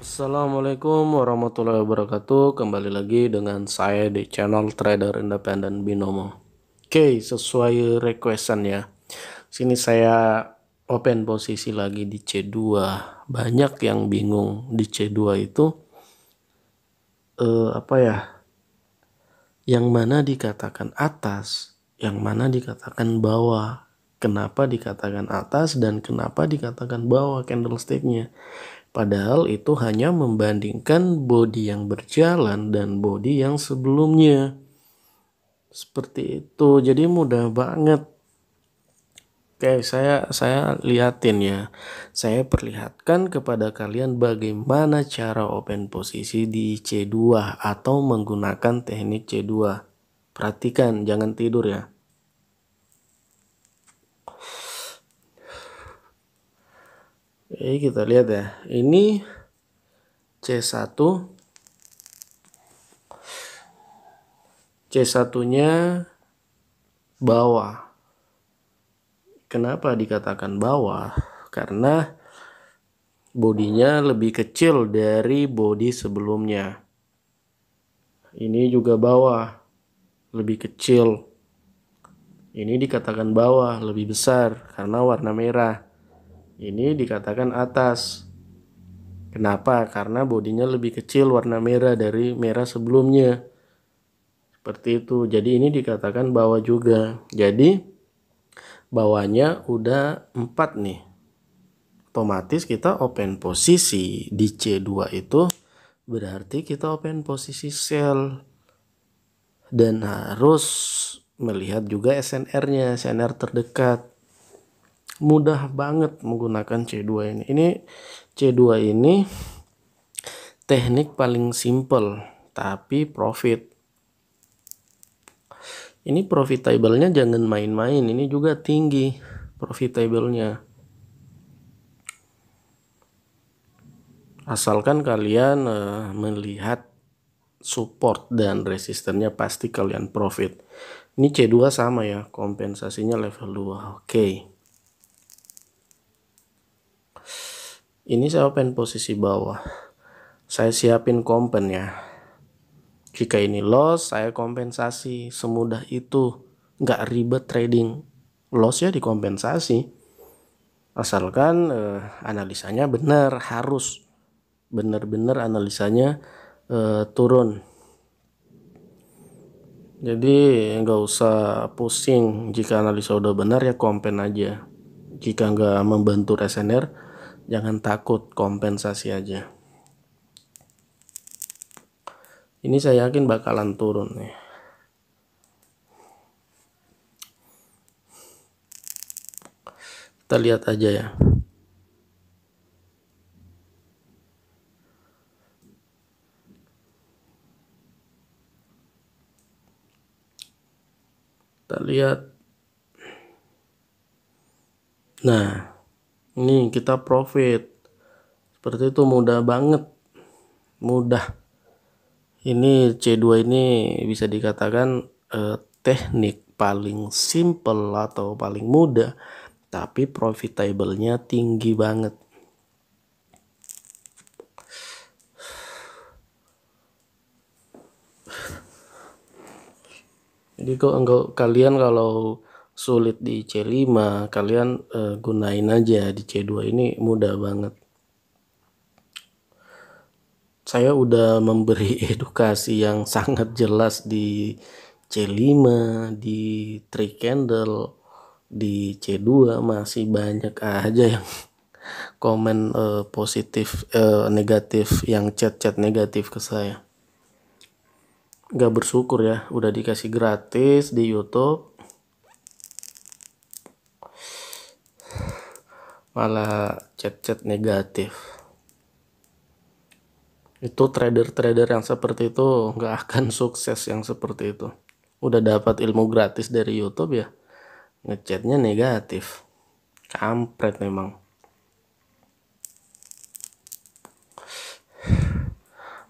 Assalamualaikum warahmatullahi wabarakatuh. Kembali lagi dengan saya di channel Trader Independen Binomo. Oke, sesuai requestan ya. Sini saya open posisi lagi di C2. Banyak yang bingung di C2 itu apa ya? Yang mana dikatakan atas, yang mana dikatakan bawah. Kenapa dikatakan atas dan kenapa dikatakan bawah candlesticknya? Padahal itu hanya membandingkan body yang berjalan dan body yang sebelumnya. Seperti itu. Jadi mudah banget. Oke, saya liatin ya. Saya perlihatkan kepada kalian bagaimana cara open posisi di C2 atau menggunakan teknik C2. Perhatikan, jangan tidur ya. Oke, kita lihat ya. Ini C1. C1-nya bawah. Kenapa dikatakan bawah? Karena bodinya lebih kecil dari bodi sebelumnya. Ini juga bawah, lebih kecil. Ini dikatakan bawah, lebih besar karena warna merah. Ini dikatakan atas. Kenapa? Karena bodinya lebih kecil warna merah dari merah sebelumnya. Seperti itu. Jadi ini dikatakan bawah juga. Jadi bawahnya udah 4 nih. Otomatis kita open posisi di C2 itu berarti kita open posisi sell dan harus melihat juga SNR-nya, SNR terdekat. Mudah banget menggunakan C2 ini. Ini C2 ini teknik paling simple tapi profit. Ini profitable-nya jangan main-main, ini juga tinggi profitable-nya. Asalkan kalian melihat support dan resistennya pasti kalian profit. Ini C2 sama ya, kompensasinya level 2. Oke. Ini saya open posisi bawah. Saya siapin kompen ya. Jika ini loss, saya kompensasi. Semudah itu. Nggak ribet trading. Loss ya dikompensasi. Asalkan analisanya benar, harus benar-benar analisanya turun. Jadi nggak usah pusing, jika analisa udah benar ya kompen aja. Jika nggak membantu SNR, jangan takut, kompensasi aja. Ini saya yakin bakalan turun nih. Kita lihat aja ya. Kita lihat. Nah, ini kita profit. Seperti itu, mudah banget. Mudah. Ini C2 ini bisa dikatakan teknik paling simple atau paling mudah, tapi profitable-nya tinggi banget. Jadi kalian kalau sulit di C5, kalian gunain aja di C2, ini mudah banget. Saya udah memberi edukasi yang sangat jelas di C5, di three candle, di C2 masih banyak aja yang komen positif, negatif, yang chat-chat negatif ke saya. Gak bersyukur ya, udah dikasih gratis di YouTube, malah chat-chat negatif. Itu trader-trader yang seperti itu nggak akan sukses yang seperti itu. Udah dapat ilmu gratis dari YouTube ya, ngechatnya negatif. Kampret memang.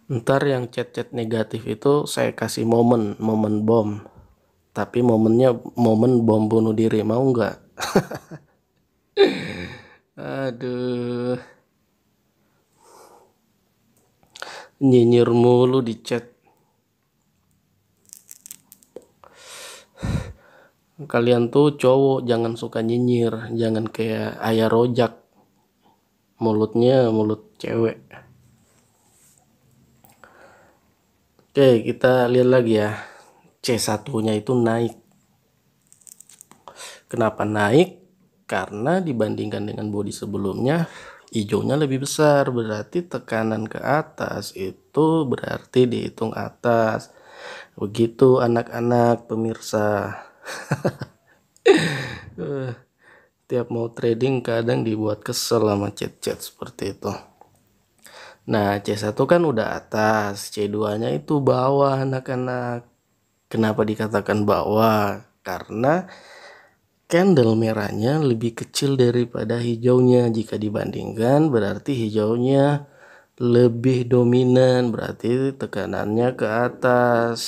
Ntar yang chat-chat negatif itu saya kasih momen bom. Tapi momennya momen bom bunuh diri, mau nggak? Aduh. Nyinyir mulu di chat. Kalian tuh cowok jangan suka nyinyir, jangan kayak ayah rojak, mulutnya mulut cewek. Oke, kita lihat lagi ya. C1 nya itu naik. Kenapa naik? Karena dibandingkan dengan body sebelumnya hijaunya lebih besar, berarti tekanan ke atas itu berarti dihitung atas. Begitu anak-anak pemirsa. Tiap mau trading kadang dibuat kesel sama chat-chat seperti itu. Nah, C1 kan udah atas, C2 nya itu bawah anak-anak. Kenapa dikatakan bawah? Karena candle merahnya lebih kecil daripada hijaunya. Jika dibandingkan berarti hijaunya lebih dominan, berarti tekanannya ke atas,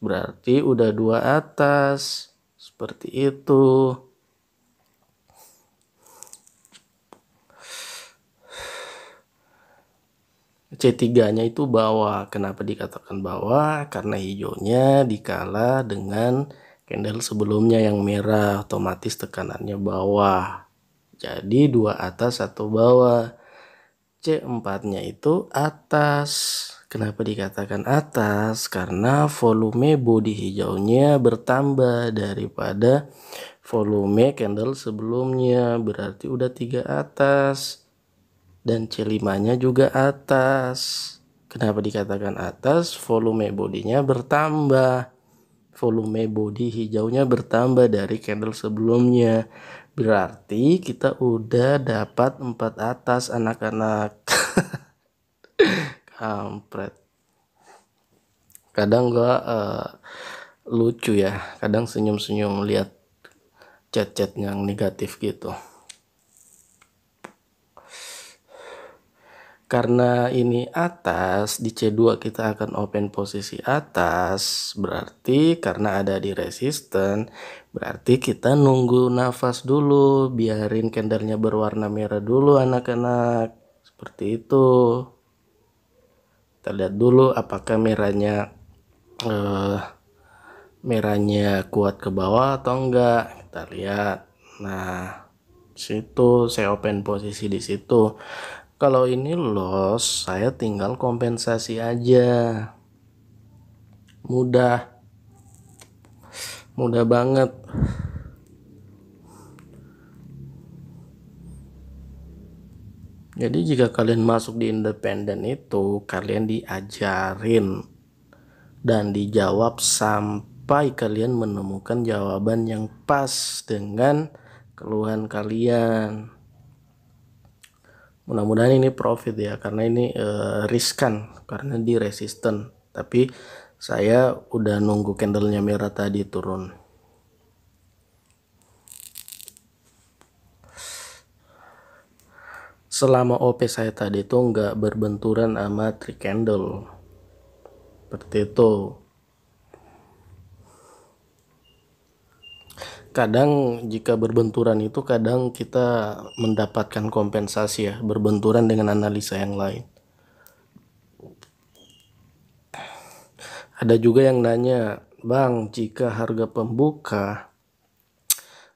berarti udah dua atas, seperti itu. C3 nya itu bawah. Kenapa dikatakan bawah? Karena hijaunya dikala dengan candle sebelumnya yang merah, otomatis tekanannya bawah. Jadi dua atas satu bawah. C4 nya itu atas. Kenapa dikatakan atas? Karena volume body hijaunya bertambah daripada volume candle sebelumnya, berarti udah 3 atas. Dan C5 nya juga atas. Kenapa dikatakan atas? Volume bodinya bertambah. Volume body hijaunya bertambah dari candle sebelumnya. Berarti kita udah dapat 4 atas anak-anak. Kampret. Kadang gua lucu ya. Kadang senyum-senyum lihat chat-chat yang negatif gitu. Karena ini atas, di C2 kita akan open posisi atas, berarti karena ada di resisten, berarti kita nunggu nafas dulu, biarin candlenya berwarna merah dulu anak-anak, seperti itu. Kita lihat dulu apakah merahnya kuat ke bawah atau enggak, kita lihat. Nah, situ saya open posisi di situ. Kalau ini loss, saya tinggal kompensasi aja. Mudah banget. Jadi jika kalian masuk di independen itu, kalian diajarin dan dijawab sampai kalian menemukan jawaban yang pas dengan keluhan kalian. Mudah-mudahan ini profit ya, karena ini riskan karena di resisten. Tapi saya udah nunggu candlenya merah tadi turun. Selama OP saya tadi itu nggak berbenturan sama 3 candle. Seperti itu. Kadang jika berbenturan itu kadang kita mendapatkan kompensasi ya, berbenturan dengan analisa yang lain. Ada juga yang nanya, Bang, jika harga pembuka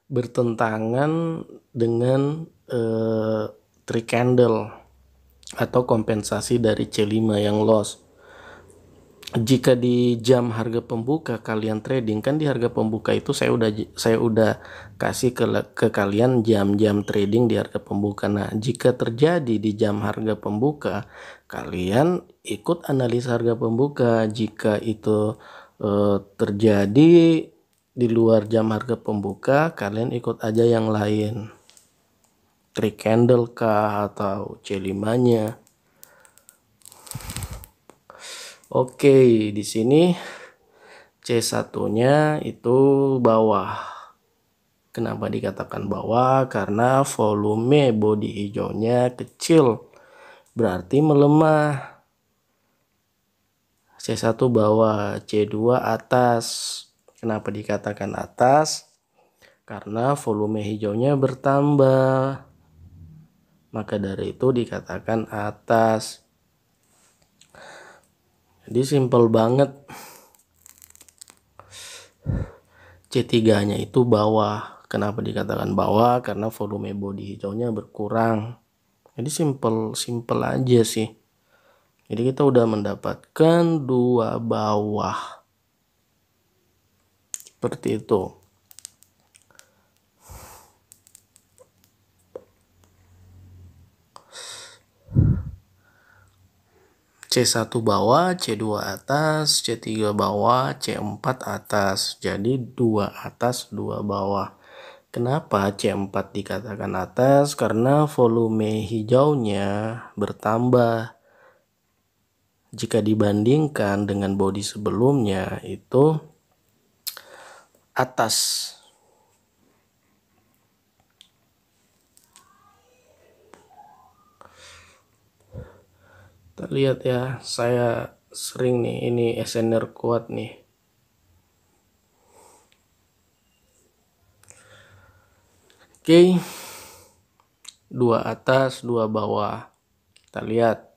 bertentangan dengan 3 candle atau kompensasi dari C5 yang loss. Jika di jam harga pembuka kalian trading, kan di harga pembuka itu saya udah kasih ke kalian jam-jam trading di harga pembuka. Nah, jika terjadi di jam harga pembuka, kalian ikut analisa harga pembuka. Jika itu terjadi di luar jam harga pembuka, kalian ikut aja yang lain. 3 candle kah atau C5-nya. Oke, di sini C1-nya itu bawah. Kenapa dikatakan bawah? Karena volume body hijaunya kecil, berarti melemah. C1 bawah, C2 atas. Kenapa dikatakan atas? Karena volume hijaunya bertambah. Maka dari itu dikatakan atas. Jadi simple banget. C3 nya itu bawah. Kenapa dikatakan bawah? Karena volume body hijaunya berkurang. Jadi simple aja sih. Jadi kita udah mendapatkan 2 bawah. Seperti itu. C1 bawah, C2 atas, C3 bawah, C4 atas. Jadi 2 atas, 2 bawah. Kenapa C4 dikatakan atas? Karena volume hijaunya bertambah. Jika dibandingkan dengan body sebelumnya itu atas. Kita lihat ya, saya sering nih ini SNR kuat nih. Oke. 2 atas, 2 bawah. Kita lihat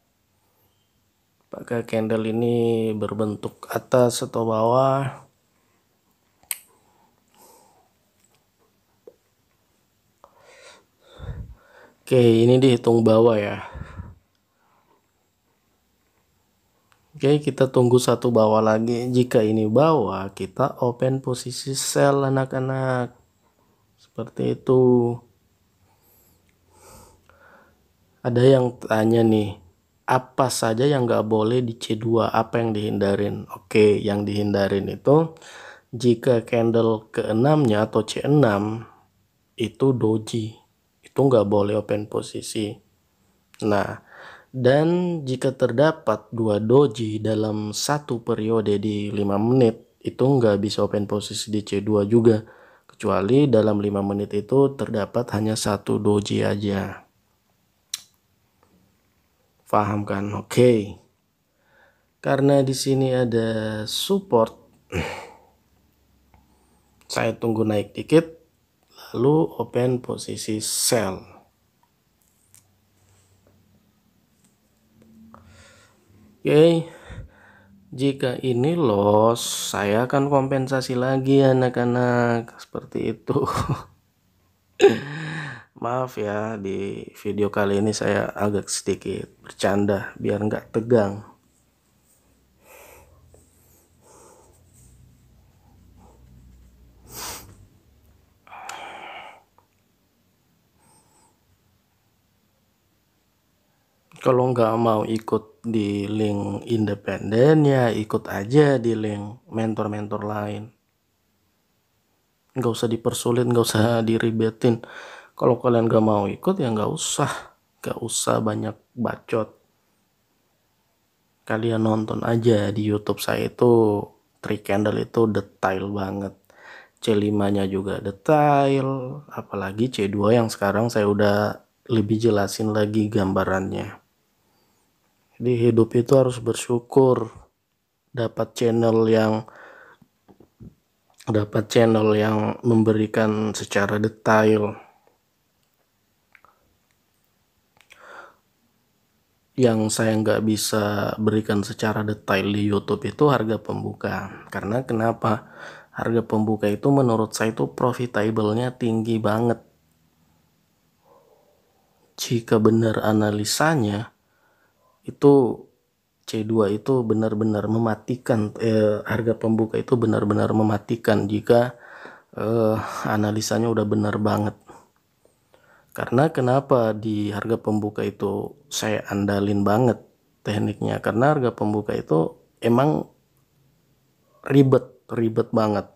apakah candle ini berbentuk atas atau bawah. Oke, ini dihitung bawah ya. Oke, kita tunggu 1 bawah lagi. Jika ini bawah, kita open posisi sell anak-anak. Seperti itu. Ada yang tanya nih, apa saja yang nggak boleh di C2, apa yang dihindarin? Oke, yang dihindarin itu jika candle ke-6-nya atau C6 itu doji, itu nggak boleh open posisi. Nah, dan jika terdapat 2 doji dalam satu periode di 5 menit, itu nggak bisa open posisi di C2 juga, kecuali dalam 5 menit itu terdapat hanya 1 doji aja. Paham kan? Oke. Karena di sini ada support, saya tunggu naik dikit, lalu open posisi sell. Oke. Jika ini loss, saya akan kompensasi lagi anak-anak. Seperti itu. Maaf ya, di video kali ini saya agak sedikit bercanda biar nggak tegang. Kalau nggak mau ikut di link independen ya ikut aja di link mentor-mentor lain. Nggak usah dipersulit, nggak usah diribetin. Kalau kalian nggak mau ikut ya nggak usah banyak bacot. Kalian nonton aja di YouTube saya itu trik candle itu detail banget. C5-nya juga detail, apalagi C2 yang sekarang saya udah lebih jelasin lagi gambarannya. Jadi hidup itu harus bersyukur dapat channel yang memberikan secara detail. Yang saya nggak bisa berikan secara detail di YouTube itu harga pembuka. Karena kenapa? Harga pembuka itu menurut saya itu profitable-nya tinggi banget. Jika benar analisanya, itu C2 itu benar-benar mematikan, harga pembuka itu benar-benar mematikan jika analisanya udah benar banget. Karena kenapa di harga pembuka itu saya andalin banget tekniknya, karena harga pembuka itu emang ribet banget.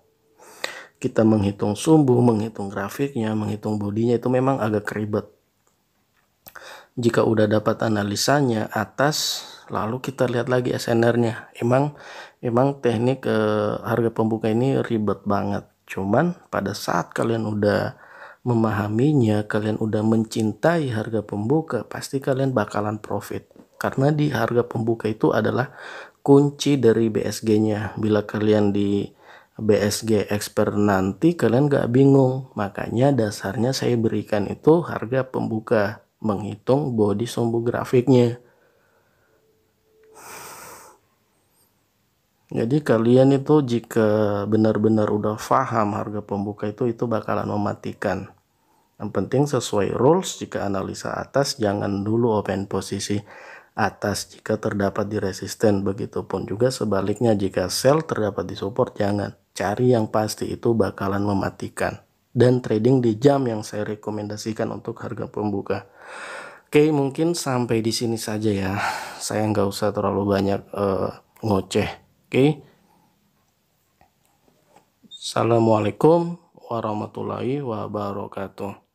Kita menghitung sumbu, menghitung grafiknya, menghitung bodinya itu memang agak ribet. Jika udah dapat analisanya atas, lalu kita lihat lagi SNR-nya. Emang teknik harga pembuka ini ribet banget. Cuman pada saat kalian udah memahaminya, kalian udah mencintai harga pembuka, pasti kalian bakalan profit. Karena di harga pembuka itu adalah kunci dari BSG-nya. Bila kalian di BSG expert nanti kalian gak bingung. Makanya dasarnya saya berikan itu harga pembuka, menghitung body sumbu grafiknya. Jadi kalian itu jika benar-benar udah paham harga pembuka itu bakalan mematikan. Yang penting sesuai rules, jika analisa atas jangan dulu open posisi atas jika terdapat di resisten, begitupun juga sebaliknya jika sell terdapat di support jangan. Cari yang pasti, itu bakalan mematikan. Dan trading di jam yang saya rekomendasikan untuk harga pembuka. Oke, mungkin sampai di sini saja ya. Saya nggak usah terlalu banyak ngoceh. Oke. Assalamualaikum warahmatullahi wabarakatuh.